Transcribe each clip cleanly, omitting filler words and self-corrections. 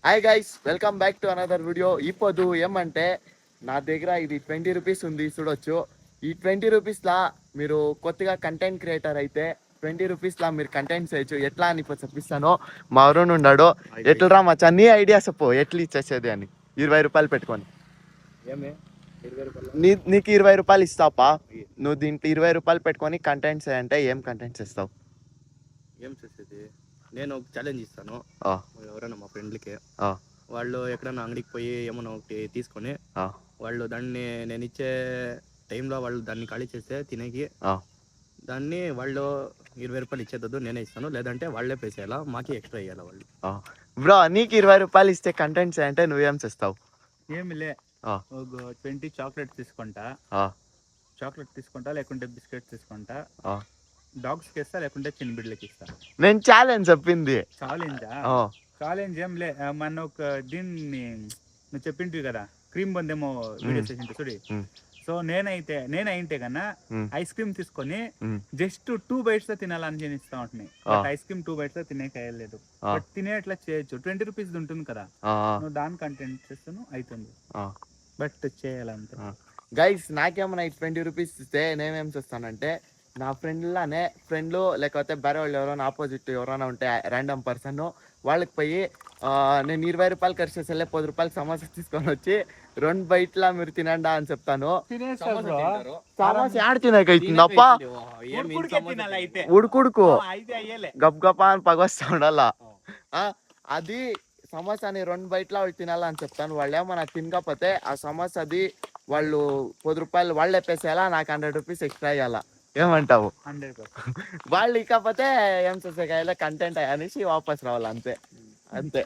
Hi guys, welcome back to another video. ఇప్పుడు ఏమంటే నా దగ్గర ఇది 20 రూపీస్ ఉంది చూడొచ్చు. ఈ 20 రూపీస్లా మీరు కొత్తగా కంటెంట్ క్రియేటర్ అయితే 20 రూపీస్లా మీరు కంటెంట్ చేయొచ్చు. ఎట్లా అని ఇప్పుడు చెప్పిస్తాను. మా అరుణ్ ఉన్నాడు. ఎట్లా మచ్చా నీ ఐడియా చెప్పు, ఎట్లా ఇచ్చేసేది అని. 20 రూపాయలు పెట్టుకొని నీకు 20 రూపాయలు ఇస్తాపా. నువ్వు దీంట్లో 20 రూపాయలు పెట్టుకొని కంటెంట్స్ అంటే ఏం కంటెంట్స్ ఇస్తావు? ఏం చేసేది, నేను ఒక ఛాలెంజ్ ఇస్తాను. ఎవరైనా మా ఫ్రెండ్లకి వాళ్ళు ఎక్కడైనా అంగడికి పోయి ఏమన్నా ఒకటి తీసుకొని వాళ్ళు దాన్ని నేను ఇచ్చే టైంలో వాళ్ళు దాన్ని ఖాళీ చేస్తే తినేకి దాన్ని వాళ్ళు 20 రూపాయలు ఇచ్చేద్దు, నేనే ఇస్తాను. లేదంటే వాళ్ళే పే చేయాలా, మాకి ఎక్స్ట్రా ఇవ్వాలి వాళ్ళు. బ్రో, నీకు 20 రూపాయలు ఇస్తే కంటెంట్స్ అంటే నువ్వేం చేస్తావు? ఏమిలే, 20 చాక్లెట్ తీసుకుంటా, లేకుంటే బిస్కెట్ తీసుకుంటా, డాగ్స్ కి ఇస్తా, లేకుంటే చిన్న బిడ్డలకి ఇస్తా. నేను ఛాలెంజ్ చెప్పింది. ఛాలెంజ్ ఏం లే, మన ఒక దీన్ని నువ్వు చెప్పింటివి కదా, క్రీమ్ బందేమో వీడియో చేసింటే చూడి. సో నేనైతే కన్నా ఐస్ క్రీమ్ తీసుకొని జస్ట్ 2 bites తినాలని నేను ఇస్తా ఉంటున్నాయి. ఐస్ క్రీమ్ 2 bites తినేకేయలేదు, బట్ తినేట్లా చేయొచ్చు. 20 రూపీస్ ఉంటుంది కదా, నువ్వు దాని కంటెంట్ చేస్తాను అవుతుంది, బట్ చేయాలంతే. గైస్, నాకేమన్నా 20 రూపీస్ ఇస్తే నేనేం చేస్తానంటే, నా ఫ్రెండ్లు లేకపోతే బేరే వాళ్ళు ఎవరైనా ఆపోజిట్ ఎవరైనా ఉంటే ర్యాండమ్ పర్సన్ వాళ్ళకి పోయి నేను 20 రూపాయలు ఖర్చు చేసే 10 రూపాయలు సమోసా తీసుకొని వచ్చి 2 బైట్లా మీరు తినండా అని చెప్తాను. సమోసా ఆడ తినకైతుందప్ప, ఉడుకుడుకు గప్ గప్ప అని పగొస్తా ఉండాల. అది సమోసాని 2 బైట్లా వాళ్ళు తినాలని చెప్తాను. వాళ్ళు ఏమన్నా తినకపోతే ఆ సమోసాది వాళ్ళు 10 రూపాయలు వాళ్ళే పేసేయాలా, నాకు 100 రూపీస్ ఎక్స్ట్రా ఇవ్వాలా. ఏమంటావు? వాళ్ళు ఇకపోతే ఏం చేసే కంటెంట్ అనేసి వాపస్ రావాలి, అంతే అంతే.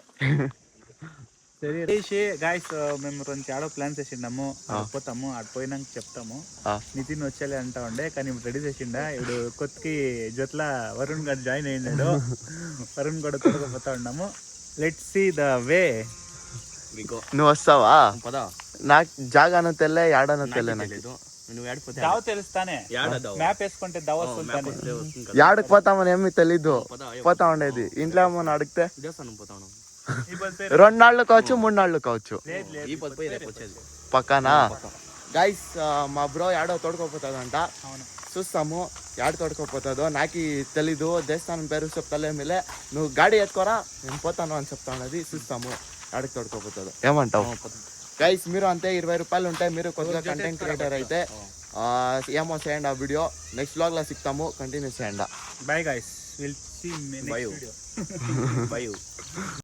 సరే గాయస్, మేము 2 ఆడో ప్లాన్ చేసిండాము, పోతాము, ఆడ పోయినాక చెప్తాము. నితిన్ వచ్చేలే అంటా ఉండే, కానీ ఇప్పుడు రెడీ చేసిండా. ఇప్పుడు కొత్తకి జొట్ల వరుణ్ గారు జాయిన్ అయినాడు. వరుణ్ కూడా తొడకపోతా ఉన్నాము. Let's see the way. నువ్వు వస్తావా? నాకు జాగాను తెల్లే, యాడను తెల్లే. దావ తెలుస్తానే, మ్యాప్ వేసుకుంటే దావ వస్తుంటానే. యాడకు పోతామని ఏమి తెలీదు, పోతా ఉండేది. ఇంట్లో ఏమన్నా అడిగితే 2 నాళ్ళు కావచ్చు, 3 నాళ్ళు కావచ్చు, పక్కనా. గైస్, మా బ్రో యాడో తోడుకోపోతుందంట, చూస్తాము యాడ తోడుకోపోతుందో. నాకు తెలీదు, దేవస్థానం పేరు చెప్తాలేమిలే. నువ్వు గాడి ఎత్తుకోరా, నేను పోతాను అని చెప్తా ఉన్నది. చూస్తాము యాడకి తోడుకోపోతుందో. ఏమంటావు? గైస్, మీరు అంతే 20 రూపాయలు ఉంటాయి. మీరు కొద్దిగా కంటెంట్ క్రియేటర్ అయితే ఏమో చేయండి. ఆ వీడియో నెక్స్ట్ వ్లాగ్లో సిక్తాము, కంటిన్యూ చేయండి. Bye guys, will see next video. By.